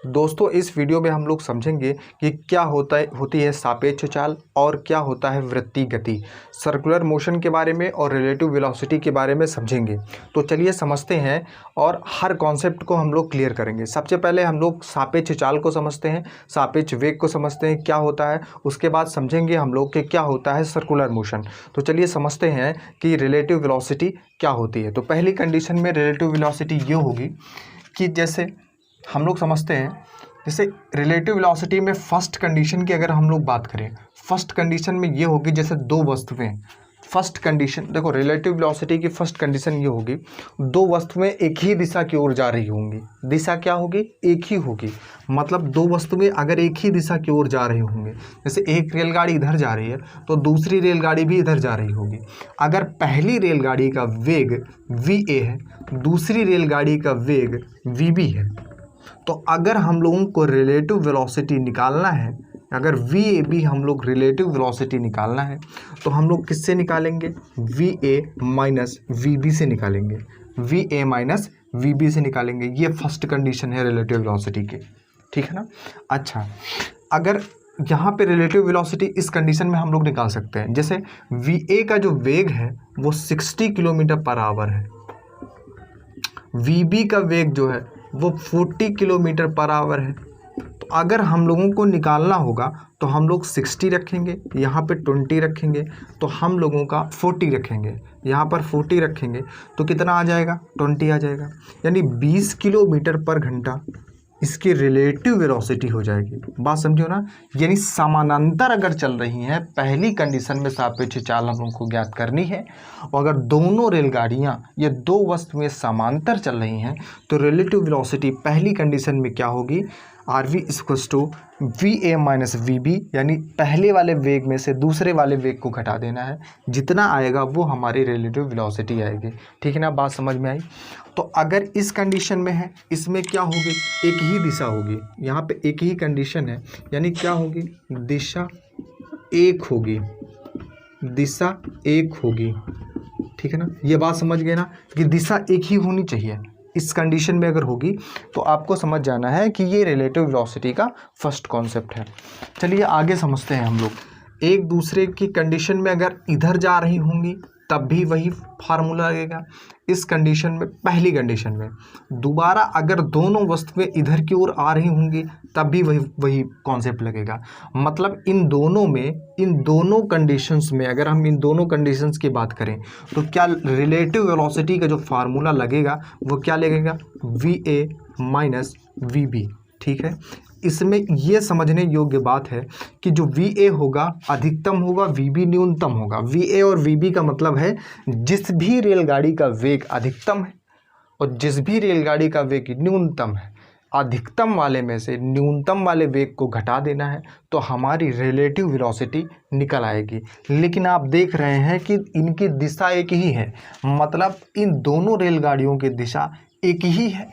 दोस्तों इस वीडियो में हम लोग समझेंगे कि क्या होती है सापेक्ष चाल और क्या होता है वृत्तीय गति। सर्कुलर मोशन के बारे में और रिलेटिव वेलोसिटी के बारे में समझेंगे। तो चलिए समझते हैं और हर कॉन्सेप्ट को हम लोग क्लियर करेंगे। सबसे पहले हम लोग सापेक्ष चाल को समझते हैं, सापेक्ष वेग को समझते हैं क्या होता है, उसके बाद समझेंगे हम लोग कि क्या होता है सर्कुलर मोशन। तो चलिए समझते हैं कि रिलेटिव वेलोसिटी क्या होती है। तो पहली कंडीशन में रिलेटिव वेलोसिटी ये होगी कि जैसे हम लोग समझते हैं, जैसे रिलेटिव वेलोसिटी में फर्स्ट कंडीशन की अगर हम लोग बात करें, फर्स्ट कंडीशन में ये होगी जैसे दो वस्तुएं, फर्स्ट कंडीशन देखो रिलेटिव वेलोसिटी की फर्स्ट कंडीशन ये होगी दो वस्तुएं एक ही दिशा की ओर जा रही होंगी। दिशा क्या होगी? एक ही होगी। मतलब दो वस्तुएं अगर एक ही दिशा की ओर जा रही होंगे, जैसे एक रेलगाड़ी इधर जा रही है तो दूसरी रेलगाड़ी भी इधर जा रही होगी। अगर पहली रेलगाड़ी का वेग va है, दूसरी रेलगाड़ी का वेग vb है, तो अगर हम लोगों को रिलेटिव वेलोसिटी निकालना है, अगर VAB हम लोग रिलेटिव वेलोसिटी निकालना है तो हम लोग किससे निकालेंगे? VA माइनस VB से निकालेंगे। VA माइनस VB से निकालेंगे। ये फर्स्ट कंडीशन है रिलेटिव वेलोसिटी की, ठीक है ना। अच्छा, अगर यहाँ पे रिलेटिव वेलोसिटी इस कंडीशन में हम लोग निकाल सकते हैं, जैसे VA का जो वेग है वो 60 किलोमीटर पर आवर है, VB का वेग जो है वो 40 किलोमीटर पर आवर है। तो अगर हम लोगों को निकालना होगा तो हम लोग 60 रखेंगे, यहाँ पे 20 रखेंगे, तो हम लोगों का 40 रखेंगे, यहाँ पर 40 रखेंगे तो कितना आ जाएगा? 20 आ जाएगा। यानी 20 किलोमीटर पर घंटा इसकी रिलेटिव वेलोसिटी हो जाएगी। बात समझो ना। यानी समानांतर अगर चल रही हैं, पहली कंडीशन में सापेक्ष चाल हम लोगों को ज्ञात करनी है, और अगर दोनों रेलगाड़ियां ये दो वस्तुएं समांतर चल रही हैं तो रिलेटिव वेलोसिटी पहली कंडीशन में क्या होगी? RV equals to VA minus VB, यानी पहले वाले वेग में से दूसरे वाले वेग को घटा देना है, जितना आएगा वो हमारी रिलेटिव वेलोसिटी आएगी। ठीक है ना, बात समझ में आई। तो अगर इस कंडीशन में है, इसमें क्या होगी? एक ही दिशा होगी, यहाँ पे एक ही कंडीशन है, यानी क्या होगी? दिशा एक होगी, दिशा एक होगी। ठीक है ना, ये बात समझ गए ना कि दिशा एक ही होनी चाहिए। इस कंडीशन में अगर होगी तो आपको समझ जाना है कि ये रिलेटिव वेलोसिटी का फर्स्ट कॉन्सेप्ट है। चलिए आगे समझते हैं हम लोग। एक दूसरे की कंडीशन में अगर इधर जा रही होंगी तब भी वही फार्मूला लगेगा। इस कंडीशन में, पहली कंडीशन में दोबारा अगर दोनों वस्तुएं इधर की ओर आ रही होंगी तब भी वही कॉन्सेप्ट लगेगा। मतलब इन दोनों में, इन दोनों कंडीशंस में अगर हम इन दोनों कंडीशंस की बात करें तो क्या रिलेटिव वेलोसिटी का जो फार्मूला लगेगा वो क्या लगेगा? VA minus VB। ठीक है, इसमें यह समझने योग्य बात है कि जो VA होगा अधिकतम होगा, VB न्यूनतम होगा। VA और VB का मतलब है जिस भी रेलगाड़ी का वेग अधिकतम है और जिस भी रेलगाड़ी का वेग न्यूनतम है, अधिकतम वाले में से न्यूनतम वाले वेग को घटा देना है तो हमारी रिलेटिव वेलोसिटी निकल आएगी। लेकिन आप देख रहे हैं कि इनकी दिशा एक ही है, मतलब इन दोनों रेलगाड़ियों की दिशा एक ही है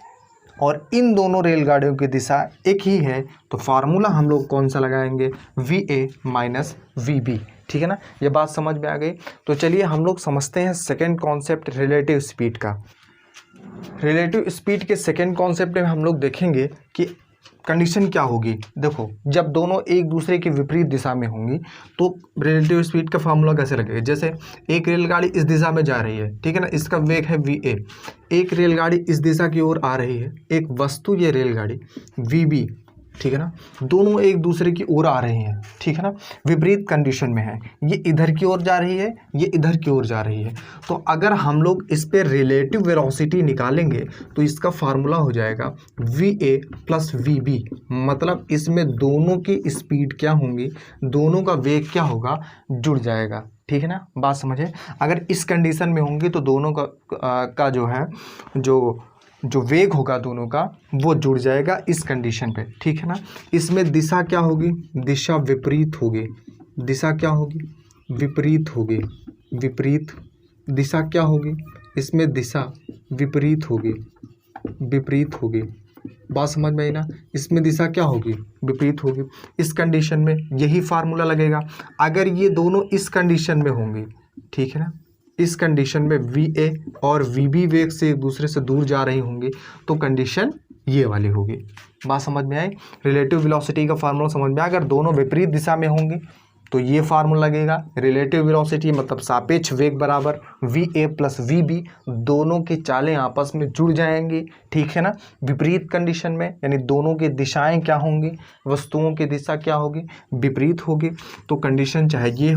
और इन दोनों रेलगाड़ियों की दिशा एक ही है, तो फार्मूला हम लोग कौन सा लगाएंगे? VA minus VB। ठीक है ना, ये बात समझ में आ गई। तो चलिए हम लोग समझते हैं सेकंड कॉन्सेप्ट रिलेटिव स्पीड का। रिलेटिव स्पीड के सेकंड कॉन्सेप्ट में हम लोग देखेंगे कि कंडीशन क्या होगी। देखो, जब दोनों एक दूसरे की विपरीत दिशा में होंगी तो रिलेटिव स्पीड का फार्मूला कैसे लगेगा? जैसे एक रेलगाड़ी इस दिशा में जा रही है, ठीक है ना, इसका वेग है VA। एक रेलगाड़ी इस दिशा की ओर आ रही है, एक वस्तु ये रेलगाड़ी VB, ठीक है ना, दोनों एक दूसरे की ओर आ रही हैं, ठीक है ना, विपरीत कंडीशन में है। ये इधर की ओर जा रही है, ये इधर की ओर जा रही है। तो अगर हम लोग इस पे रिलेटिव वेलोसिटी निकालेंगे तो इसका फार्मूला हो जाएगा VA प्लस VB। मतलब इसमें दोनों की स्पीड क्या होंगी, दोनों का वेग क्या होगा, जुड़ जाएगा। ठीक है ना, बात समझे। अगर इस कंडीशन में होंगी तो दोनों का जो है जो वेग होगा दोनों का वो जुड़ जाएगा इस कंडीशन पे। ठीक है ना, इसमें दिशा क्या होगी? दिशा विपरीत होगी। दिशा क्या होगी? विपरीत होगी। विपरीत दिशा क्या होगी? इसमें दिशा विपरीत होगी, विपरीत होगी। बात समझ में आई ना, इसमें दिशा क्या होगी? विपरीत होगी। इस कंडीशन में यही फार्मूला लगेगा। अगर ये दोनों इस कंडीशन में होंगी, ठीक है ना, इस कंडीशन में VA और VB वेग से एक दूसरे से दूर जा रही होंगी तो कंडीशन ये वाली होगी। बात समझ में आई? रिलेटिव वेलोसिटी का फार्मूला समझ में आया। अगर दोनों विपरीत दिशा में होंगे तो ये फार्मूला लगेगा। रिलेटिव वेलोसिटी मतलब सापेक्ष वेग बराबर va प्लस vb, दोनों की चालें आपस में जुड़ जाएंगी, ठीक है ना। विपरीत कंडीशन में यानी दोनों की दिशाएं क्या होंगी, वस्तुओं की दिशा क्या होगी, विपरीत होगी। तो कंडीशन चाहे ये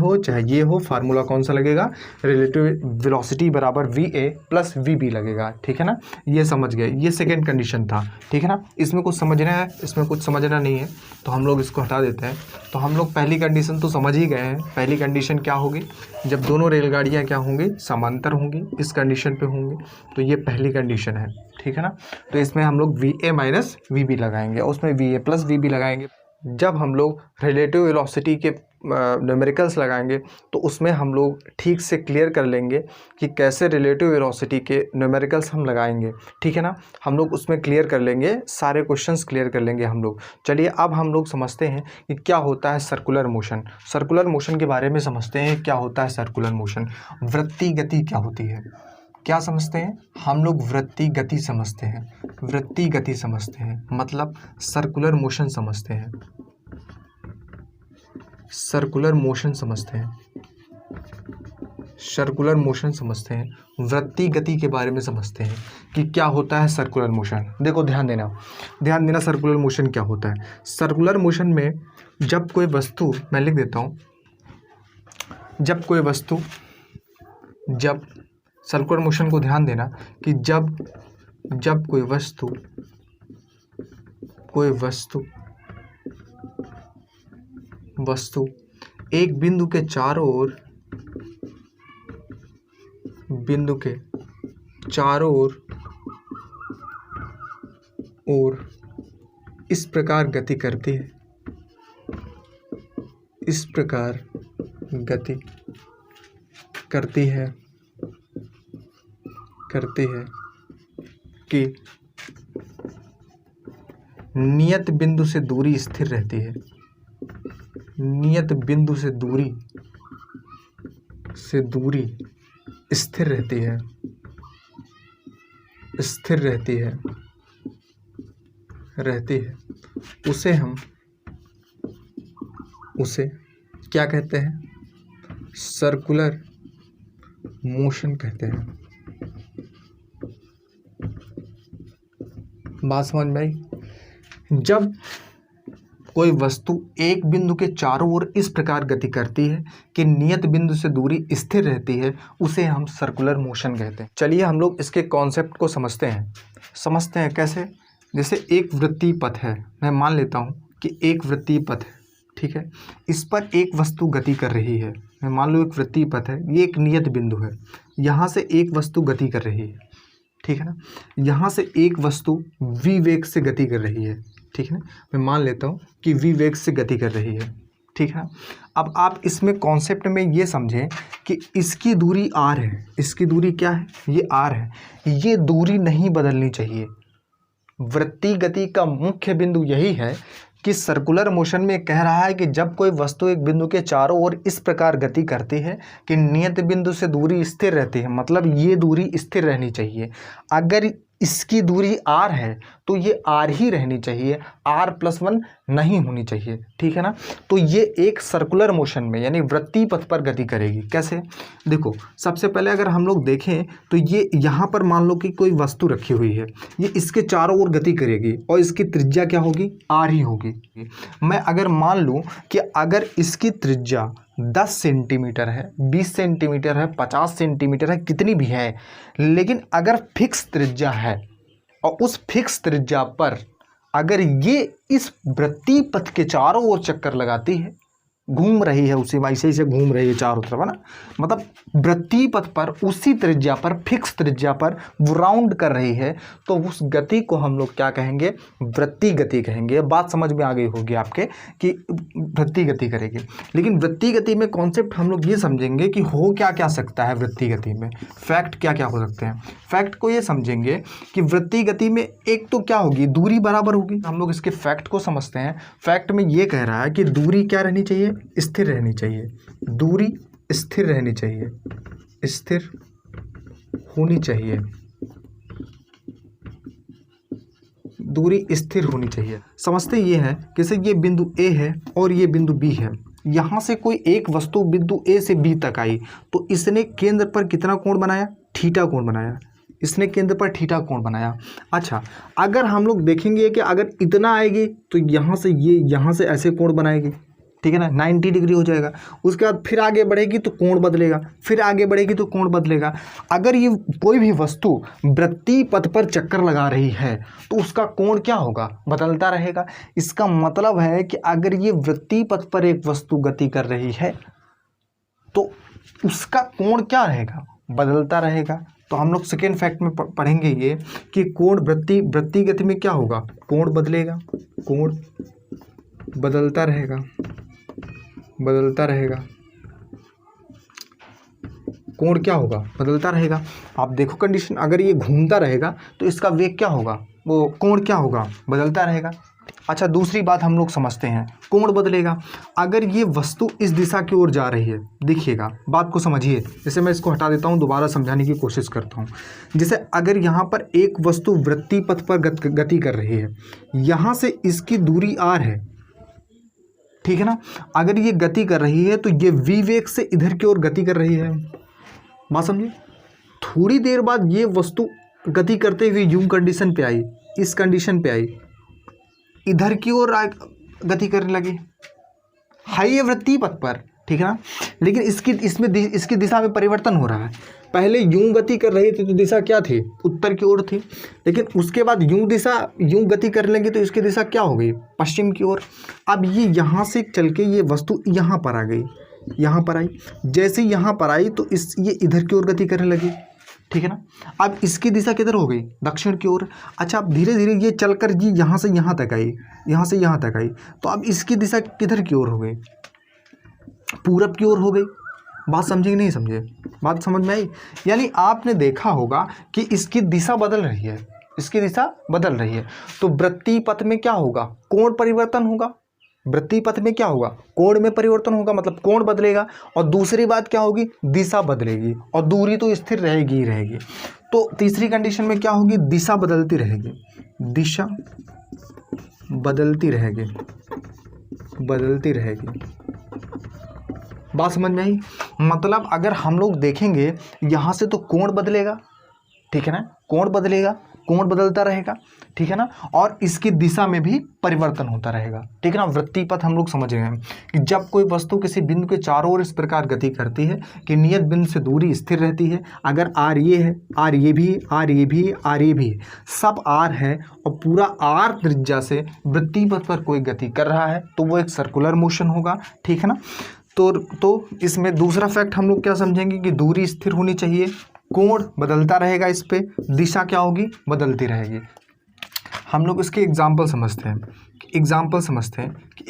हो, फार्मूला कौन सा लगेगा, रिलेटिव वेलोसिटी बराबर va प्लस vb लगेगा, ठीक है ना। ये समझ गए, ये सेकेंड कंडीशन था, ठीक है ना। इसमें कुछ समझना है, इसमें कुछ समझना नहीं है, तो हम लोग इसको हटा देते हैं। तो हम लोग पहली कंडीशन तो समझ ही गए हैं। पहली कंडीशन क्या होगी, जब दोनों रेलगाड़ियाँ क्या होंगी, समांतर होंगी, इस कंडीशन पे होंगी, तो ये पहली कंडीशन है, ठीक है ना। तो इसमें हम लोग va माइनस vb लगाएंगे और उसमें va प्लस vb लगाएंगे। जब हम लोग रिलेटिव वेलोसिटी के न्यूमेरिकल्स लगाएंगे तो उसमें हम लोग ठीक से क्लियर कर लेंगे कि कैसे रिलेटिव वेलोसिटी के न्यूमेरिकल्स हम लगाएंगे, ठीक है ना। हम लोग उसमें क्लियर कर लेंगे, सारे क्वेश्चंस क्लियर कर लेंगे हम लोग। चलिए अब हम लोग समझते हैं कि क्या होता है सर्कुलर मोशन। सर्कुलर मोशन के बारे में समझते हैं, क्या होता है सर्कुलर मोशन। वृत्तीय गति क्या होती है, क्या समझते हैं हम लोग, वृत्तीय गति समझते हैं। वृत्तीय गति समझते हैं मतलब सर्कुलर मोशन समझते हैं, सर्कुलर मोशन समझते हैं, सर्कुलर मोशन समझते हैं। वृत्तीय गति के बारे में समझते हैं कि क्या होता है सर्कुलर मोशन। देखो ध्यान देना सर्कुलर मोशन क्या होता है। सर्कुलर मोशन में जब कोई वस्तु, मैं लिख देता हूँ, जब कोई वस्तु, जब सर्कुलर मोशन को ध्यान देना कि जब कोई वस्तु एक बिंदु के चारों ओर इस प्रकार गति करती है, इस प्रकार गति करती है कि नियत बिंदु से दूरी स्थिर रहती है, नियत बिंदु से दूरी स्थिर रहती है, उसे क्या कहते हैं, सर्कुलर मोशन कहते हैं। बात समझ में आई? जब कोई वस्तु एक बिंदु के चारों ओर इस प्रकार गति करती है कि नियत बिंदु से दूरी स्थिर रहती है, उसे हम सर्कुलर मोशन कहते हैं। चलिए हम लोग इसके कॉन्सेप्ट को समझते हैं कैसे। जैसे एक वृत्तीय पथ है, मैं मान लेता हूँ कि एक वृत्तीय पथ है, ठीक है। इस पर एक वस्तु गति कर रही है, मैं मान लो एक वृत्तीय पथ है, ये एक नियत बिंदु है, यहाँ से एक वस्तु गति कर रही है, ठीक है ना। यहाँ से एक वस्तु v वेग से गति कर रही है, ठीक है ना। मैं मान लेता हूँ कि v वेग से गति कर रही है, ठीक है ना। अब आप इसमें कॉन्सेप्ट में ये समझें कि इसकी दूरी r है, इसकी दूरी क्या है, ये r है, ये दूरी नहीं बदलनी चाहिए। वृत्तीय गति का मुख्य बिंदु यही है कि सर्कुलर मोशन में कह रहा है कि जब कोई वस्तु एक बिंदु के चारों ओर इस प्रकार गति करती है कि नियत बिंदु से दूरी स्थिर रहती है, मतलब ये दूरी स्थिर रहनी चाहिए। अगर इसकी दूरी r है तो ये r ही रहनी चाहिए, r+1 नहीं होनी चाहिए, ठीक है ना। तो ये एक सर्कुलर मोशन में यानी वृत्तीय पथ पर गति करेगी। कैसे, देखो सबसे पहले अगर हम लोग देखें तो ये यहाँ पर मान लो कि कोई वस्तु रखी हुई है, ये इसके चारों ओर गति करेगी और इसकी त्रिज्या क्या होगी, r ही होगी। मैं अगर मान लूँ कि अगर इसकी त्रिज्या 10 सेंटीमीटर है, 20 सेंटीमीटर है, 50 सेंटीमीटर है, कितनी भी है, लेकिन अगर फिक्स त्रिज्या है और उस फिक्स त्रिज्या पर अगर ये इस वृत्तीय पथ के चारों ओर चक्कर लगाती है, घूम रही है, उसी ऐसे से घूम रही है चारों तरफ, है ना, मतलब वृत्तीय पथ पर उसी त्रिज्या पर, फिक्स त्रिज्या पर वो राउंड कर रही है, तो उस गति को हम लोग क्या कहेंगे, वृत्तीय गति कहेंगे। बात समझ में आ गई होगी आपके कि वृत्तीय गति करेगी। लेकिन वृत्तीय गति में कॉन्सेप्ट हम लोग ये समझेंगे कि हो क्या क्या सकता है वृत्तीय गति में, फैक्ट क्या क्या हो सकते हैं। फैक्ट को ये समझेंगे कि वृत्तीय गति में एक तो क्या होगी, दूरी बराबर होगी। हम लोग इसके फैक्ट को समझते हैं। फैक्ट में ये कह रहा है कि दूरी क्या रहनी चाहिए, स्थिर रहनी चाहिए, दूरी स्थिर रहनी चाहिए, स्थिर होनी चाहिए, दूरी स्थिर होनी चाहिए। समझते ये है कि जैसे ये बिंदु ए है और ये बिंदु बी है, यहाँ से कोई एक वस्तु बिंदु ए से बी तक आई तो इसने केंद्र पर कितना कोण बनाया, थीटा कोण बनाया, इसने केंद्र पर थीटा कोण बनाया। अच्छा, अगर हम लोग देखेंगे कि अगर इतना आएगी तो यहाँ से ये यहाँ से ऐसे कोण बनाएगी, ठीक है ना, 90 डिग्री हो जाएगा। उसके बाद फिर आगे बढ़ेगी तो कोण बदलेगा, फिर आगे बढ़ेगी तो कोण बदलेगा। अगर ये कोई भी वस्तु वृत्तीय पथ पर चक्कर लगा रही है तो उसका कोण क्या होगा, बदलता रहेगा। इसका मतलब है कि अगर ये वृत्तीय पथ पर एक वस्तु गति कर रही है तो उसका कोण क्या रहेगा, बदलता रहेगा। तो हम लोग सेकेंड फैक्ट में पढ़ेंगे ये कि कोण वृत्तीय गति में क्या होगा, कोण बदलेगा, कोण बदलता रहेगा, बदलता रहेगा। कोण क्या होगा, बदलता रहेगा। आप देखो कंडीशन, अगर ये घूमता रहेगा तो इसका वेग क्या होगा, वो कोण क्या होगा, बदलता रहेगा। अच्छा, दूसरी बात हम लोग समझते हैं, कोण बदलेगा। अगर ये वस्तु इस दिशा की ओर जा रही है, देखिएगा बात को समझिए, जैसे मैं इसको हटा देता हूँ, दोबारा समझाने की कोशिश करता हूँ। जैसे अगर यहाँ पर एक वस्तु वृत्तीय पथ पर गति कर रही है, यहाँ से इसकी दूरी r है, ठीक है ना। अगर ये गति कर रही है तो ये v वेग से इधर की ओर गति कर रही है, बात समझिए। थोड़ी देर बाद ये वस्तु गति करते हुए यूं कंडीशन पे आई, इस कंडीशन पे आई, इधर की ओर गति करने लगी, है ये वृत्तीय पथ पर, ठीक है ना। लेकिन इसकी दिशा में परिवर्तन हो रहा है। पहले यूं गति कर रही थी तो दिशा क्या थी, उत्तर की ओर थी, लेकिन उसके बाद यूं गति करने लगी तो इसकी दिशा क्या हो गई, पश्चिम की ओर। अब ये यहाँ से चल के ये वस्तु यहाँ पर आ गई, यहाँ पर आई। जैसे यहाँ पर आई तो ये इधर की ओर गति करने लगी, ठीक है ना। अब इसकी दिशा किधर हो गई, दक्षिण की ओर। अच्छा, अब धीरे धीरे ये चलकर जी यहाँ से यहाँ तक आई, यहाँ से यहाँ तक आई, तो अब इसकी दिशा किधर की ओर हो गई, पूरब की ओर हो गई। बात समझे कि नहीं समझे, बात समझ में आई। यानी आपने देखा होगा कि इसकी दिशा बदल रही है, इसकी दिशा बदल रही है। तो वृत्तीय पथ में क्या होगा, कोण परिवर्तन होगा। वृत्तीय पथ में क्या होगा, कोण में परिवर्तन होगा, मतलब कोण बदलेगा। और दूसरी बात क्या होगी, दिशा बदलेगी, और दूरी तो स्थिर रहेगी ही रहेगी। तो तीसरी कंडीशन में क्या होगी, दिशा बदलती रहेगी, दिशा बदलती रहेगी, बदलती रहेगी। बात समझ में आई। मतलब अगर हम लोग देखेंगे यहाँ से तो कोण बदलेगा, ठीक है ना, कोण बदलेगा, कोण बदलता रहेगा, ठीक है ना। और इसकी दिशा में भी परिवर्तन होता रहेगा, ठीक है ना। वृत्तीय पथ हम लोग समझ गए हैं कि जब कोई वस्तु किसी बिंदु के चारों ओर इस प्रकार गति करती है कि नियत बिंदु से दूरी स्थिर रहती है। अगर r ये है, r ये भी, r ये भी, r ये भी, सब r है और पूरा r त्रिज्या से वृत्तीय पथ पर कोई गति कर रहा है तो वो एक सर्कुलर मोशन होगा, ठीक है ना। तो इसमें दूसरा फैक्ट हम लोग क्या समझेंगे कि दूरी स्थिर होनी चाहिए, कोण बदलता रहेगा, इस पे दिशा क्या होगी, बदलती रहेगी। हम लोग इसके एग्जाम्पल समझते हैं कि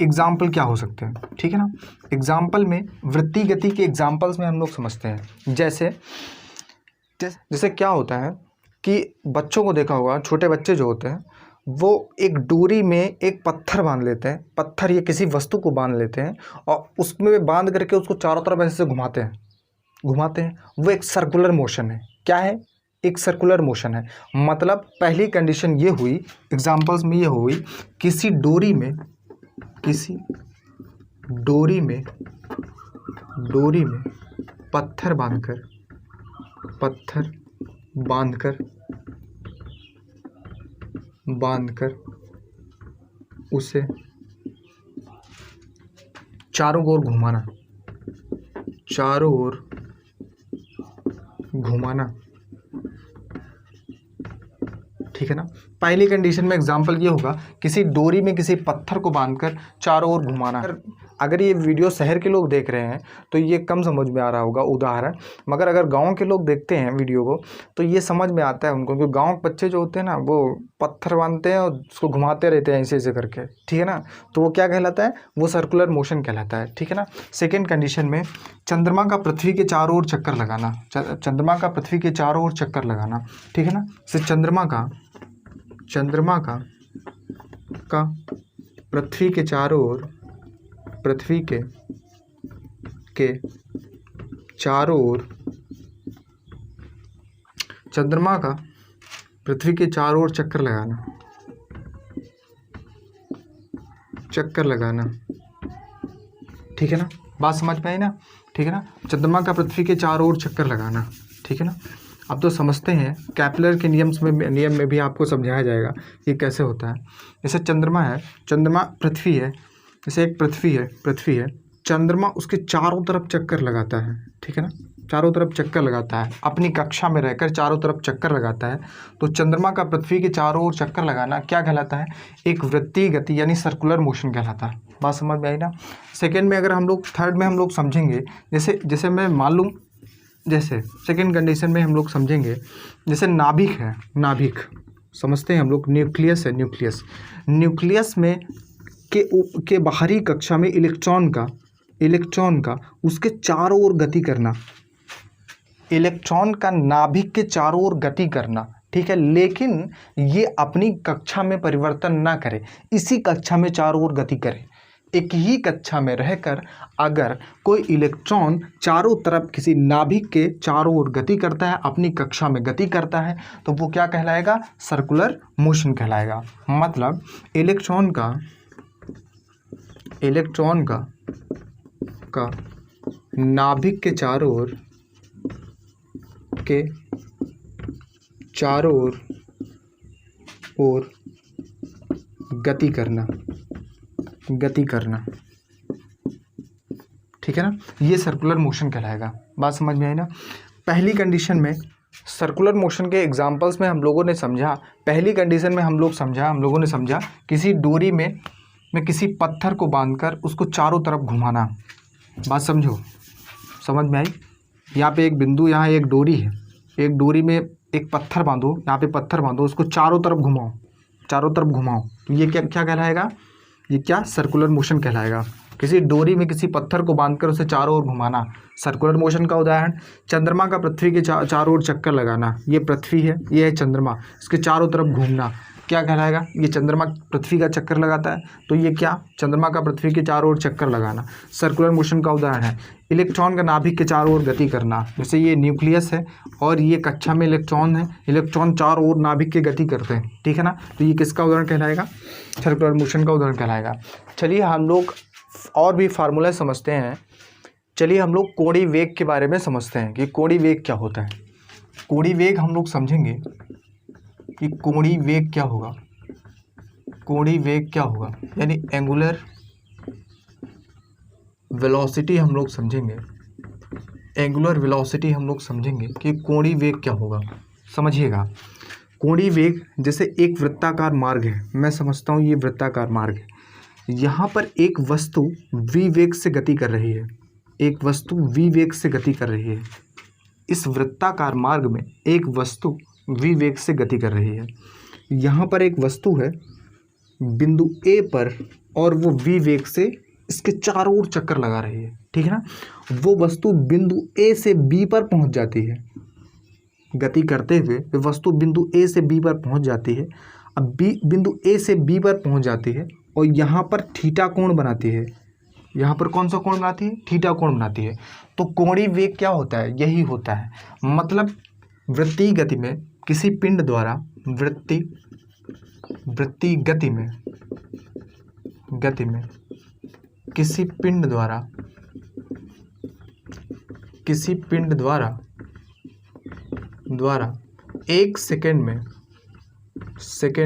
एग्जाम्पल क्या हो सकते हैं, ठीक है ना। एग्जाम्पल में वृत्तीय गति के एग्जाम्पल्स में हम लोग समझते हैं। जैसे क्या होता है कि बच्चों को देखा होगा, छोटे बच्चे जो होते हैं वो एक डोरी में एक पत्थर बांध लेते हैं, पत्थर या किसी वस्तु को बांध लेते हैं और उसमें बांध करके उसको चारों तरफ ऐसे घुमाते हैं। वो एक सर्कुलर मोशन है। क्या है, एक सर्कुलर मोशन है। मतलब पहली कंडीशन ये हुई, एग्जांपल्स में ये हुई, किसी डोरी में पत्थर बांधकर उसे चारों ओर घुमाना, ठीक है ना। पहली कंडीशन में एग्जाम्पल ये होगा, किसी डोरी में किसी पत्थर को बांधकर चारों ओर घुमाना। अगर ये वीडियो शहर के लोग देख रहे हैं तो ये कम समझ में आ रहा होगा उदाहरण, मगर अगर गांव के लोग देखते हैं वीडियो को तो ये समझ में आता है उनको, क्योंकि गांव के बच्चे जो होते हैं ना वो पत्थर बांधते हैं और उसको घुमाते रहते हैं ऐसे ऐसे करके, ठीक है ना। तो वो क्या कहलाता है, वो सर्कुलर मोशन कहलाता है, ठीक है ना। सेकेंड कंडीशन में चंद्रमा का पृथ्वी के चारों ओर चक्कर लगाना, ठीक है ना। से चंद्रमा का पृथ्वी के चारों ओर चक्कर लगाना, चक्कर लगाना, ठीक है ना, बात समझ में आई ना, ठीक है ना। चंद्रमा का पृथ्वी के चारों ओर चक्कर लगाना, ठीक है ना। अब तो समझते हैं केपलर के नियम में भी आपको समझाया जाएगा कि कैसे होता है। जैसे चंद्रमा है, चंद्रमा पृथ्वी है, जैसे एक पृथ्वी है, चंद्रमा उसके चारों तरफ चक्कर लगाता है, ठीक है ना, चारों तरफ चक्कर लगाता है, अपनी कक्षा में रहकर चारों तरफ चक्कर लगाता है। तो चंद्रमा का पृथ्वी के चारों ओर चक्कर लगाना क्या कहलाता है? एक वृत्तीय गति यानी सर्कुलर मोशन कहलाता है। बात समझ में आई ना। सेकेंड में अगर हम लोग, थर्ड में हम लोग समझेंगे, जैसे मैं मालूम, जैसे सेकेंड कंडीशन में हम लोग समझेंगे, जैसे नाभिक है, नाभिक समझते हैं हम लोग, न्यूक्लियस है, न्यूक्लियस में के बाहरी कक्षा में इलेक्ट्रॉन का उसके चारों ओर गति करना, इलेक्ट्रॉन का नाभिक के चारों ओर गति करना, ठीक है, लेकिन ये अपनी कक्षा में परिवर्तन ना करे, इसी कक्षा में चारों ओर गति करे। एक ही कक्षा में रहकर अगर कोई इलेक्ट्रॉन चारों तरफ किसी नाभिक के चारों ओर गति करता है, अपनी कक्षा में गति करता है, तो वो क्या कहलाएगा? सर्कुलर मोशन कहलाएगा। मतलब इलेक्ट्रॉन का नाभिक के चारों ओर गति करना, ठीक है ना, ये सर्कुलर मोशन कहलाएगा। बात समझ में आई ना। पहली कंडीशन में सर्कुलर मोशन के एग्जांपल्स में हम लोगों ने समझा, पहली कंडीशन में हम लोगों ने समझा किसी डोरी में किसी पत्थर को बांधकर उसको चारों तरफ घुमाना। बात समझो, समझ में आई। यहाँ पे एक बिंदु, यहाँ एक डोरी है, एक डोरी में एक पत्थर बांधो, यहाँ पे पत्थर बांधो, उसको चारों तरफ घुमाओ, तो ये क्या कहलाएगा? ये क्या? सर्कुलर मोशन कहलाएगा। किसी डोरी में किसी पत्थर को बांधकर उसे चारों ओर घुमाना, सर्कुलर मोशन का उदाहरण। चंद्रमा का पृथ्वी के चारों ओर चक्कर लगाना, ये पृथ्वी है, ये है चंद्रमा, इसके चारों तरफ घूमना क्या कहलाएगा? ये चंद्रमा पृथ्वी का चक्कर लगाता है, तो ये क्या? चंद्रमा का पृथ्वी के चारों ओर चक्कर लगाना सर्कुलर मोशन का उदाहरण है। इलेक्ट्रॉन का नाभिक के चारों ओर गति करना, जैसे ये न्यूक्लियस है और ये कक्षा में इलेक्ट्रॉन है, इलेक्ट्रॉन चारों ओर नाभिक के गति करते हैं, ठीक है ना, तो ये किसका उदाहरण कहलाएगा? सर्कुलर मोशन का उदाहरण कहलाएगा। चलिए हम लोग और भी फार्मूला समझते हैं। चलिए हम लोग कोणीय वेग के बारे में समझते हैं कि कोणीय वेग क्या होता है। कोणीय वेग हम लोग समझेंगे कि कोणीय वेग क्या होगा, यानी एंगुलर वेलोसिटी हम लोग समझेंगे, कि कोणीय वेग क्या होगा। समझिएगा, कोणीय वेग जैसे एक वृत्ताकार मार्ग है, मैं समझता हूँ ये वृत्ताकार मार्ग है, यहाँ पर एक वस्तु v वेग से गति कर रही है, इस वृत्ताकार मार्ग में एक वस्तु v वेग से गति कर रही है। यहाँ पर एक वस्तु है बिंदु A पर और वो v वेग से इसके चारों ओर चक्कर लगा रही है, ठीक है ना। वो वस्तु बिंदु A से B पर पहुँच जाती है, गति करते हुए वस्तु बिंदु A से B पर पहुँच जाती है। अब बिंदु A से B पर पहुँच जाती है और यहाँ पर थीटा कोण बनाती है, यहाँ पर कौन सा कोण बनाती है? थीटा कोण बनाती है। तो कोणीय वेग क्या होता है? यही होता है, मतलब वृत्तीय गति में किसी पिंड द्वारा वृत्तीय गति में किसी पिंड द्वारा एक सेकंड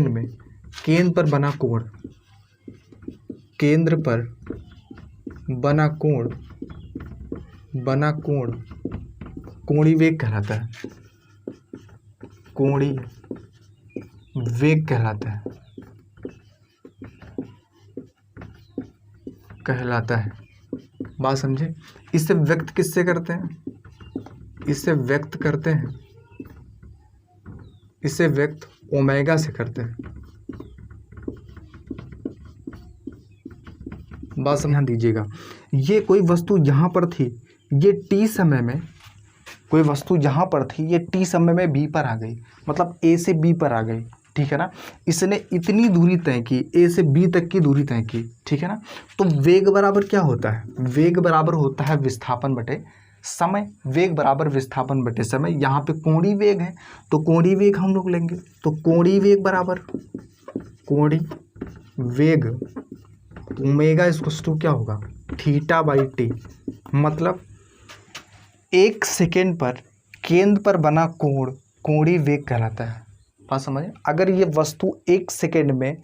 में केंद्र पर बना कोण कोणीय वेग कहलाता है। बात समझे? इसे व्यक्त किससे करते हैं? इसे व्यक्त ओमेगा से करते हैं। बात समझ दीजिएगा, ये कोई वस्तु यहाँ पर थी, ये टी समय में कोई वस्तु यहाँ पर थी, ये टी समय में बी पर आ गई, मतलब ए से बी पर आ गई, ठीक है ना। इसने इतनी दूरी तय की, ए से बी तक की दूरी तय की, ठीक है ना। तो वेग बराबर क्या होता है? वेग बराबर होता है विस्थापन बटे समय। वेग बराबर विस्थापन बटे समय। यहाँ पे कोणीय वेग है तो कोणीय वेग हम लोग लेंगे, तो कोणीय वेग बराबर कोणीय वेग तो ओमेगा इक्वल्स टू क्या होगा, थीटा बाई टी। मतलब 1 सेकेंड पर केंद्र पर बना कोण कोणीय वेग कहलाता है। बात समझे? अगर ये वस्तु 1 सेकेंड में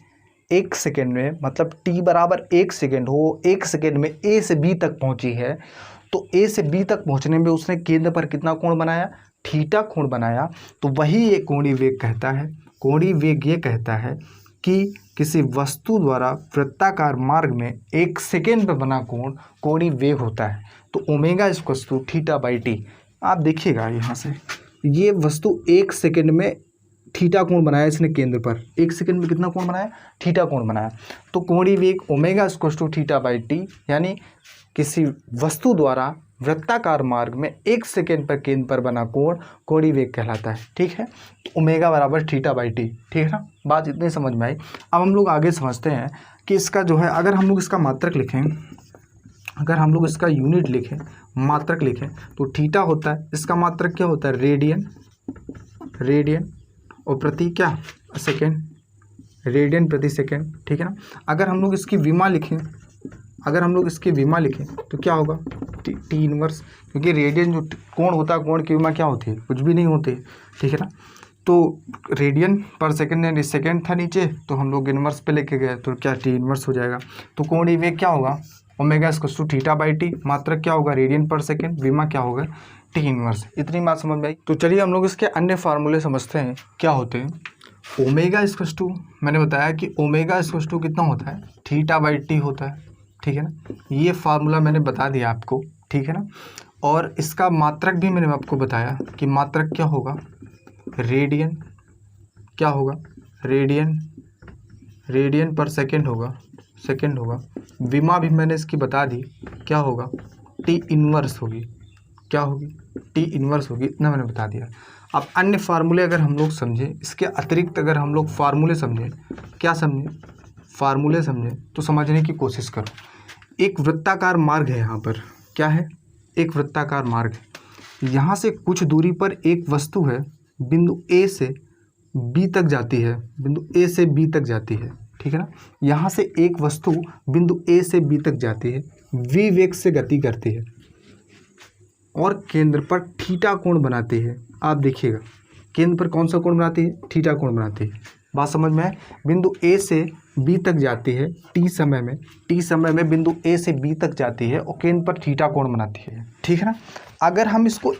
मतलब t बराबर 1 सेकेंड हो, 1 सेकेंड में a से b तक पहुंची है, तो a से b तक पहुंचने में उसने केंद्र पर कितना कोण बनाया, थीटा कोण बनाया। तो वही ये कोणीय वेग कहता है। कोणीय वेग ये कहता है कि किसी वस्तु द्वारा वृत्ताकार मार्ग में 1 सेकेंड पर बना कोण कोणीय वेग होता है। तो omega equals to theta by T. आप देखिएगा यहाँ से, ये वस्तु 1 सेकेंड में थीटा कोण बनाया इसने केंद्र पर, 1 सेकेंड में कितना कोण बनाया, थीटा कोण बनाया। तो कोणीय वेग omega equals to theta by T, यानी किसी वस्तु द्वारा वृत्ताकार मार्ग में 1 सेकेंड पर केंद्र पर बना कोण कोणीय वेग कहलाता है। ठीक है, तो ओमेगा बराबर थीटा बाई टी। ठीक है ना, बात इतनी समझ में आई। अब हम लोग आगे समझते हैं कि इसका जो है, अगर हम लोग इसका मात्रक लिखें, अगर हम लोग इसका यूनिट लिखें, मात्रक लिखें, तो थीटा होता है, इसका मात्रक क्या होता है, रेडियन और प्रति क्या, सेकेंड, रेडियन प्रति सेकेंड। ठीक है ना। अगर हम लोग इसकी विमा लिखें, तो क्या होगा, टी इनवर्स, क्योंकि रेडियन जो कोण होता है, कोण की विमा क्या होती है, कुछ भी नहीं होती। ठीक है ना। तो रेडियन पर सेकेंड यानी सेकेंड था नीचे, तो हम लोग इनवर्स पे लेके गए, तो क्या टी इनवर्स हो जाएगा। तो कोणीय वेग क्या होगा, omega equals to theta by T, मात्रक क्या होगा, रेडियन पर सेकेंड, विमा क्या होगा, टी इनवर्स। इतनी बात समझ में आई। तो चलिए हम लोग इसके अन्य फार्मूले समझते हैं क्या होते हैं। ओमेगा इक्वल्स टू, मैंने बताया कि ओमेगा इक्वल्स टू कितना होता है, थीटा बाई टी होता है। ठीक है ना, ये फार्मूला मैंने बता दिया आपको। ठीक है ना, और इसका मात्रक भी मैंने आपको बताया कि मात्रक क्या होगा, रेडियन, क्या होगा, रेडियन पर सेकेंड होगा, विमा भी मैंने इसकी बता दी, क्या होगा, टी इनवर्स होगी, क्या होगी, टी इनवर्स होगी। इतना मैंने बता दिया। अब अन्य फार्मूले अगर हम लोग समझें, इसके अतिरिक्त अगर हम लोग फार्मूले समझें, क्या समझें, फार्मूले समझें, तो समझने की कोशिश करो। एक वृत्ताकार मार्ग है, यहाँ पर क्या है, एक वृत्ताकार मार्ग है। यहाँ से कुछ दूरी पर एक वस्तु है, बिंदु ए से बी तक जाती है, बिंदु ए से बी तक जाती है। ठीक है ना, यहाँ से एक वस्तु बिंदु ए से बी तक जाती है, v वेग से गति करती है और केंद्र पर थीटा कोण बनाती है। आप देखिएगा, केंद्र पर कौन सा कोण बनाती है, थीटा कोण बनाती है। बात समझ में है। बिंदु ए से बी तक जाती है टी समय में बिंदु ए से बी तक जाती है और केंद्र पर थीटा कोण बनाती है। ठीक है ना। अगर हम इसको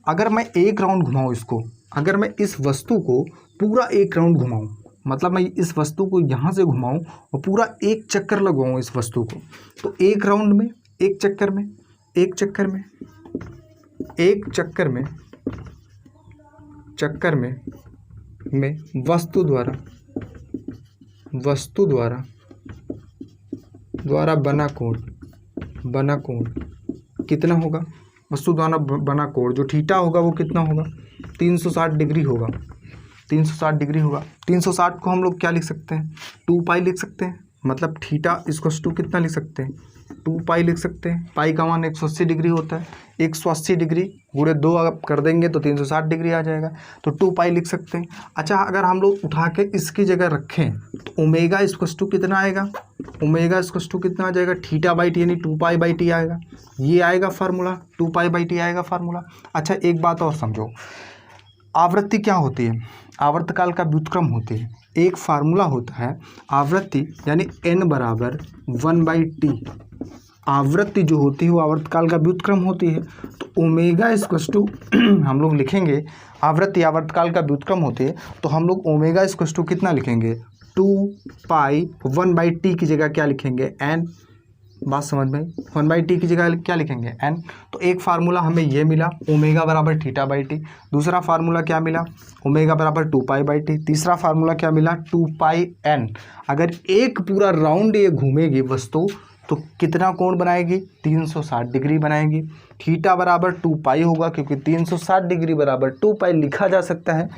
अगर मैं एक राउंड घुमाऊँ इसको, अगर मैं इस वस्तु को पूरा एक राउंड घुमाऊँ, मतलब मैं इस वस्तु को यहाँ से घुमाऊँ और पूरा एक चक्कर लगवाऊँ इस वस्तु को, तो एक राउंड में, एक चक्कर में वस्तु द्वारा बना कोण कितना होगा, वस्तु द्वारा बना कोण जो थीटा होगा वो कितना होगा, 360 डिग्री होगा। 360 को हम लोग क्या लिख सकते हैं, 2 पाई लिख सकते हैं। मतलब थीटा इक्वल्स टू कितना लिख सकते हैं, 2 पाई लिख सकते हैं। पाई का मान 180 डिग्री होता है, 180 डिग्री गुणे 2 आप कर देंगे तो 360 डिग्री आ जाएगा, तो 2 पाई लिख सकते हैं। अच्छा, अगर हम लोग उठा के इसकी जगह रखें तो ओमेगा इक्वल्स टू कितना आएगा, ओमेगा इक्वल्स टू कितना आ जाएगा, थीटा बाई टी यानी 2 पाई बाई टी आएगा। ये आएगा फार्मूला, 2 पाई बाई टी आएगा फार्मूला। अच्छा, एक बात और समझो, आवृत्ति क्या होती है, आवर्तकाल का व्युत्क्रम होती है। एक फार्मूला होता है आवृत्ति यानी n बराबर 1/t, आवृत्ति जो होती है वो आवर्तकाल का व्युत्क्रम होती है। तो ओमेगा इक्वल्स टू हम लोग लिखेंगे, आवृत्ति आवर्तकाल का व्युत्क्रम होती है, तो हम लोग ओमेगा इक्वल्स टू कितना लिखेंगे, 2 पाई 1/t की जगह क्या लिखेंगे, n। बात समझ में, 1/t की जगह क्या लिखेंगे, n। तो एक फार्मूला हमें ये मिला, ओमेगा बराबर थीटा बाई टी। दूसरा फार्मूला क्या मिला, ओमेगा बराबर 2 पाई बाई टी। तीसरा फार्मूला क्या मिला, 2 पाई n। अगर एक पूरा राउंड ये घूमेगी वस्तु तो कितना कोण बनाएगी, 360 डिग्री बनाएगी। थीटा बराबर 2 पाई होगा, क्योंकि 360 डिग्री बराबर 2 पाई लिखा जा सकता है।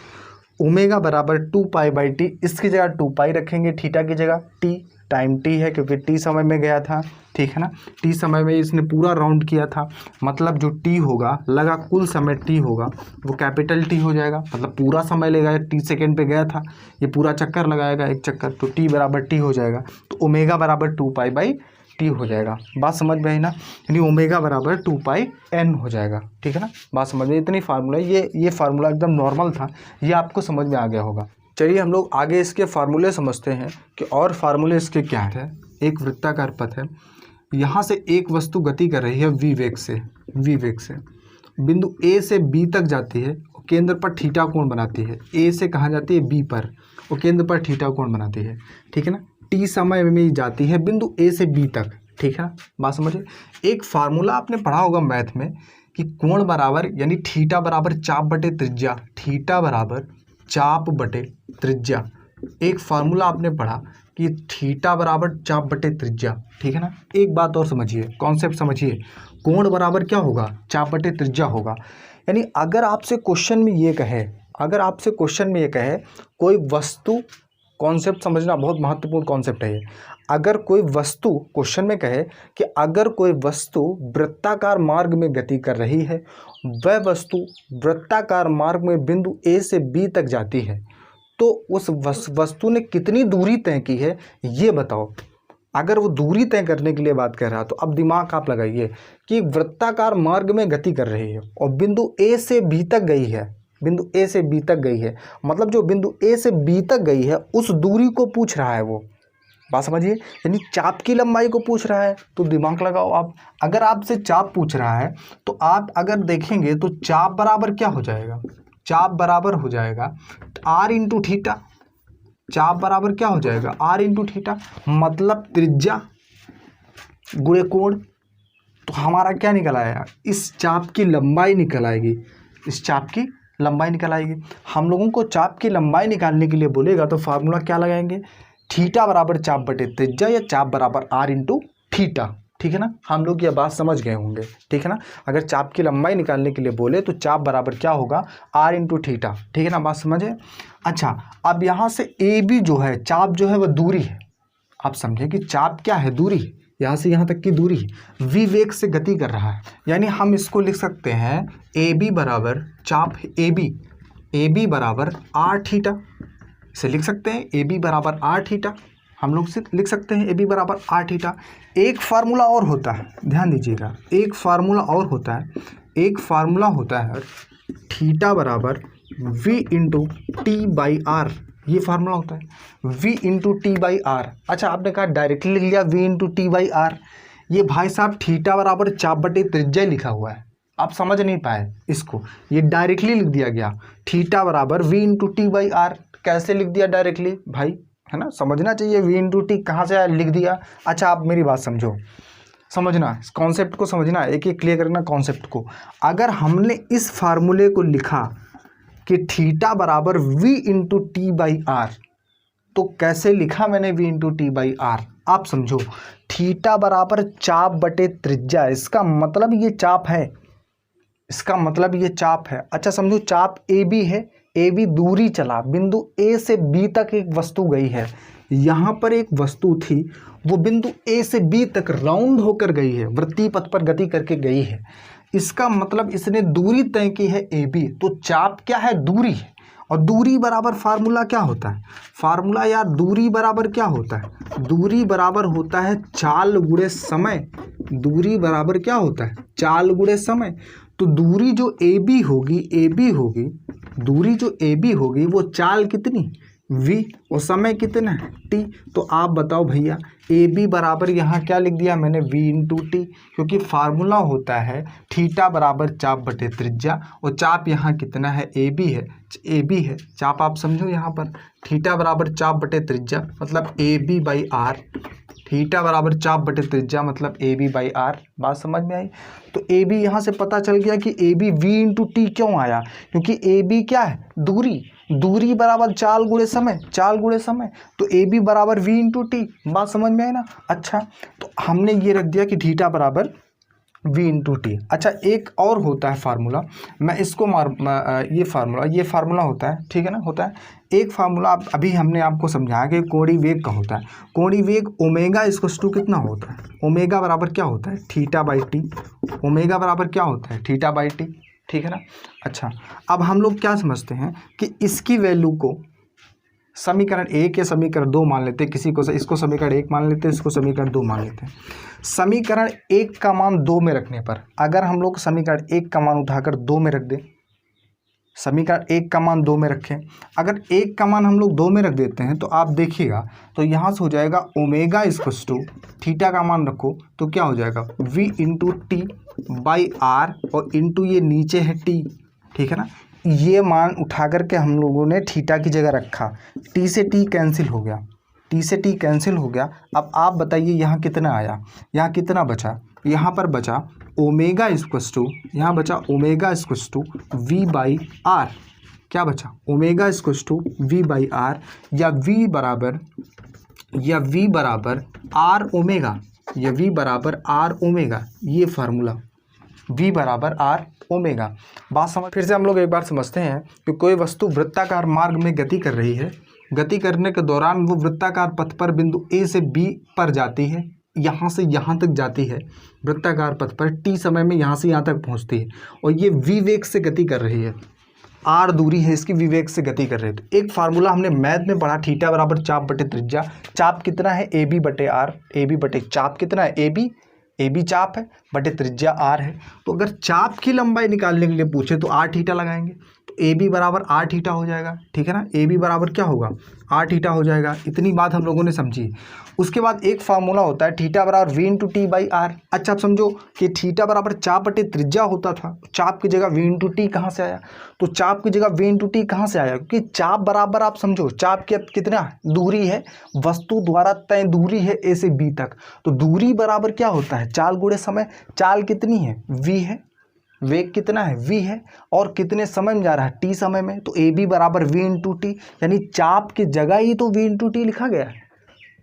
ओमेगा बराबर 2π/t, इसकी जगह 2π रखेंगे, थीटा की जगह t, टाइम t है क्योंकि t समय में गया था, ठीक है ना, t समय में इसने पूरा राउंड किया था, मतलब जो t होगा लगा कुल समय t होगा वो कैपिटल T हो जाएगा, मतलब पूरा समय लेगा, t सेकेंड पे गया था, ये पूरा चक्कर लगाएगा एक चक्कर, तो t बराबर t हो जाएगा, तो ओमेगा बराबर 2π/t हो जाएगा। बात समझ में आई ना, यानी ओमेगा बराबर 2πn हो जाएगा, ठीक है ना, बात समझ में, इतनी फार्मूला, ये फार्मूला एकदम नॉर्मल था, ये आपको समझ में आ गया होगा। चलिए हम लोग आगे इसके फार्मूले समझते हैं कि और फार्मूले इसके क्या है। एक वृत्ताकार पथ है, यहाँ से एक वस्तु गति कर रही है v वेग से बिंदु A से B तक जाती है, केंद्र पर थीटा कोण बनाती है, A से कहाँ जाती है B पर, और केंद्र पर थीटा कोण बनाती है, ठीक है ना, t समय में जाती है बिंदु A से B तक, ठीक है ना, बात समझिए। एक फार्मूला आपने पढ़ा होगा मैथ में कि कोण बराबर यानी थीटा बराबर चाप बटे त्रिज्या, थीटा बराबर चाप बटे त्रिज्या, एक फार्मूला आपने पढ़ा कि थीटा बराबर चाप बटे त्रिज्या, ठीक है ना। एक बात और समझिए, कॉन्सेप्ट समझिए, कोण बराबर क्या होगा, चाप बटे त्रिज्या होगा। यानी अगर आपसे क्वेश्चन में ये कहे कोई वस्तु, कॉन्सेप्ट समझना बहुत महत्वपूर्ण कॉन्सेप्ट है ये, अगर कोई वस्तु क्वेश्चन में कहे कि अगर कोई वस्तु वृत्ताकार मार्ग में गति कर रही है, वह वस्तु वृत्ताकार मार्ग में बिंदु A से B तक जाती है, तो उस वस्तु ने कितनी दूरी तय की है ये बताओ। अगर वो दूरी तय करने के लिए बात कर रहा है तो अब दिमाग आप लगाइए कि वृत्ताकार मार्ग में गति कर रही है और बिंदु A से B तक गई है, बिंदु A से B तक गई है, मतलब जो बिंदु A से B तक गई है उस दूरी को पूछ रहा है वो, बात समझिए, यानी चाप की लंबाई को पूछ रहा है। तो दिमाग लगाओ आप, अगर आपसे चाप पूछ रहा है तो आप अगर देखेंगे तो चाप बराबर क्या हो जाएगा, चाप बराबर हो जाएगा r इंटू थीटा, चाप बराबर क्या हो जाएगा r इंटू थीटा, मतलब त्रिज्या गुणे कोण, तो हमारा क्या निकल आएगा, इस चाप की लंबाई निकल आएगी, इस चाप की लंबाई निकल आएगी। हम लोगों को चाप की लंबाई निकालने के लिए बोलेगा तो फार्मूला क्या लगाएंगे, थीटा बराबर चाप बटे त्रिज्या या चाप बराबर r इंटू थीटा, ठीक है ना, हम लोग ये बात समझ गए होंगे, ठीक है ना। अगर चाप की लंबाई निकालने के लिए बोले तो चाप बराबर क्या होगा, r इंटू थीटा, ठीक है ना, बात समझे। अच्छा, अब यहाँ से AB जो है, चाप जो है वह दूरी है, आप समझे कि चाप क्या है, दूरी, यहाँ से यहाँ तक की दूरी v वेग से गति कर रहा है, यानी हम इसको लिख सकते हैं AB बराबर चाप AB बराबर r थीटा, इसे लिख सकते हैं AB बराबर r थीटा, हम लोग से लिख सकते हैं AB बराबर r थीटा। एक फार्मूला और होता है, ध्यान दीजिएगा, एक फार्मूला और होता है, एक फार्मूला होता है थीटा बराबर v इंटू T/r, ये फार्मूला होता है v इंटू T/r। अच्छा, आपने कहा डायरेक्टली लिख लिया v इंटू T/r, ये भाई साहब थीटा बराबर चाप बटे त्रिज्या लिखा हुआ है, आप समझ नहीं पाए इसको, ये डायरेक्टली लिख दिया गया, थीटा बराबर v इंटू T/r, कैसे लिख दिया डायरेक्टली भाई, है ना, समझना चाहिए, v इंटू टी कहाँ से आया, लिख दिया। अच्छा, आप मेरी बात समझो, समझना इस कॉन्सेप्ट को, समझना, एक एक क्लियर करना कॉन्सेप्ट को। अगर हमने इस फार्मूले को लिखा कि थीटा बराबर v इंटू T/r, तो कैसे लिखा मैंने v इंटू T/r, आप समझो, थीटा बराबर चाप बटे त्रिज्या, इसका मतलब ये चाप है, इसका मतलब ये चाप है। अच्छा समझो, चाप AB है, AB दूरी चला, बिंदु A से B तक एक वस्तु गई है, यहाँ पर एक वस्तु थी, वो बिंदु A से B तक राउंड होकर गई है, वृत्तीय पथ पर गति करके गई है, इसका मतलब इसने दूरी तय की है AB, तो चाप क्या है, दूरी है, और दूरी बराबर फार्मूला क्या होता है, फार्मूला यार दूरी बराबर क्या होता है, दूरी बराबर होता है चाल गुणे समय, दूरी बराबर क्या होता है, चाल गुणे समय। तो दूरी जो AB होगी, दूरी जो AB होगी वो चाल कितनी v और समय कितना है t, तो आप बताओ भैया AB बराबर यहाँ क्या लिख दिया मैंने v इंटू टी, क्योंकि फार्मूला होता है थीटा बराबर चाप बटे त्रिज्या, और चाप यहाँ कितना है, AB है, चाप आप समझो, यहाँ पर थीटा बराबर चाप बटे त्रिज्या मतलब AB/r, थीटा बराबर चाप बटे त्रिज्या मतलब AB/r, बात समझ में आई। तो AB यहाँ से पता चल गया कि AB v इंटू टी क्यों आया, क्योंकि AB क्या है, दूरी बराबर चाल गुणे समय, तो AB बराबर v इंटू टी, बात समझ में आई ना। अच्छा, तो हमने ये रख दिया कि थीटा बराबर v इंटू टी। अच्छा, एक और होता है फार्मूला, मैं इसको ये फार्मूला होता है, ठीक है ना, होता है एक फार्मूला अभी हमने आपको समझाया कि कोणीय वेग का होता है। कोणीय वेग ओमेगा इक्वल्स टू कितना होता है, ओमेगा बराबर क्या होता है, थीटा बाई टी। ओमेगा बराबर क्या होता है, थीटा बाई टी, ठीक है ना। अच्छा, अब हम लोग क्या समझते हैं कि इसकी वैल्यू को समीकरण 1 या समीकरण 2 मान लेते हैं, किसी को इसको समीकरण 1 मान लेते हैं, इसको समीकरण 2 मान लेते हैं। समीकरण 1 का मान 2 में रखने पर, अगर हम लोग समीकरण 1 का मान उठाकर 2 में रख दें, समीकरण 1 का मान 2 में रखें, अगर 1 का मान हम लोग 2 में रख देते हैं तो आप देखिएगा तो यहाँ से हो जाएगा ओमेगा इक्वल्स टू, थीटा का मान रखो तो क्या हो जाएगा, v into T by R, और इंटू ये नीचे है टी, ठीक है ना। ये मान उठा करके हम लोगों ने थीटा की जगह रखा, टी से टी कैंसिल हो गया, टी से टी कैंसिल हो गया। अब आप बताइए यहाँ कितना आया, यहाँ कितना बचा, यहाँ पर बचा ओमेगा इक्वल्स टू, यहाँ बचा omega equals to V by R. क्या बचा, omega equals to V by R, या v बराबर आर ओमेगा, या v बराबर आर ओमेगा, ये फार्मूला v बराबर आर ओमेगा। बात समझ, फिर से हम लोग एक बार समझते हैं कि कोई वस्तु वृत्ताकार मार्ग में गति कर रही है, गति करने के दौरान वो वृत्ताकार पथ पर बिंदु A से B पर जाती है, यहाँ से यहाँ तक जाती है, वृत्ताकार पथ पर t समय में यहाँ से यहाँ तक पहुँचती है, और ये v वेग से गति कर रही है, r दूरी है इसकी, v वेग से गति कर रही है। तो एक फार्मूला हमने मैथ में पढ़ा, थीटा बराबर चाप बटे त्रिज्या। चाप कितना है, AB बटे आर, AB बटे चाप कितना है, AB चाप है बटे त्रिज्या r है। तो अगर चाप की लंबाई निकालने के लिए पूछे तो r थीटा लगाएंगे, तो AB बराबर r थीटा हो जाएगा, ठीक है ना। AB बराबर क्या होगा, r थीटा हो जाएगा। इतनी बात हम लोगों ने समझी। उसके बाद एक फार्मूला होता है थीटा बराबर v into T by R. अच्छा, आप समझो कि थीटा बराबर चाप बटे त्रिज्या होता था, चाप की जगह v इंटू टी कहाँ से आया, तो चाप की जगह v इंटू टी कहाँ से आया, क्योंकि चाप बराबर, आप समझो चाप की कितना दूरी है, वस्तु द्वारा तय दूरी है a से b तक, तो दूरी बराबर क्या होता है, चाल गुणे समय। चाल कितनी है, v है, वेग कितना है, v है, और कितने समय में जा रहा है, t समय में, तो AB बराबर v इंटू टी, यानी चाप की जगह ही तो v इंटू टी लिखा गया है,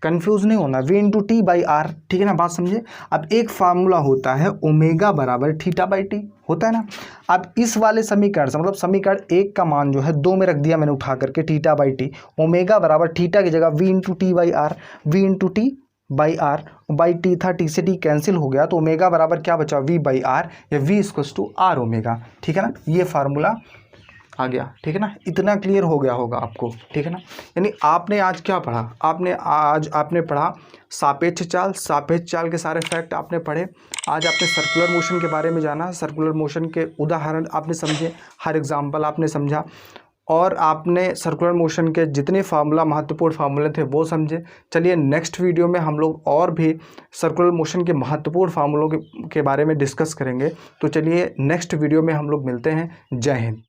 कंफ्यूज नहीं होना, v into T by R, ठीक है ना, बात समझे। अब एक फार्मूला होता है ओमेगा बराबर थीटा बाई टी, होता है ना। अब इस वाले समीकरण से, मतलब समीकरण 1 का मान जो है 2 में रख दिया मैंने उठा करके, थीटा बाई टी, ओमेगा बराबर थीटा की जगह v into T by R, v into T by R, by T था, टी से टी कैंसिल हो गया, तो ओमेगा बराबर क्या बचा, v बाई आर, या v equals to R omega, ठीक है ना। ये फार्मूला आ गया, ठीक है ना। इतना क्लियर हो गया होगा आपको, ठीक है ना। यानी आपने आज क्या पढ़ा, आपने पढ़ा सापेक्ष चाल के सारे फैक्ट आपने पढ़े। आज आपने सर्कुलर मोशन के बारे में जाना, सर्कुलर मोशन के उदाहरण आपने समझे, हर एग्जाम्पल आपने समझा, और आपने सर्कुलर मोशन के जितने फार्मूला, महत्वपूर्ण फार्मूले थे वो समझे। चलिए नेक्स्ट वीडियो में हम लोग और भी सर्कुलर मोशन के महत्वपूर्ण फार्मूलों के बारे में डिस्कस करेंगे। तो चलिए नेक्स्ट वीडियो में हम लोग मिलते हैं। जय हिंद।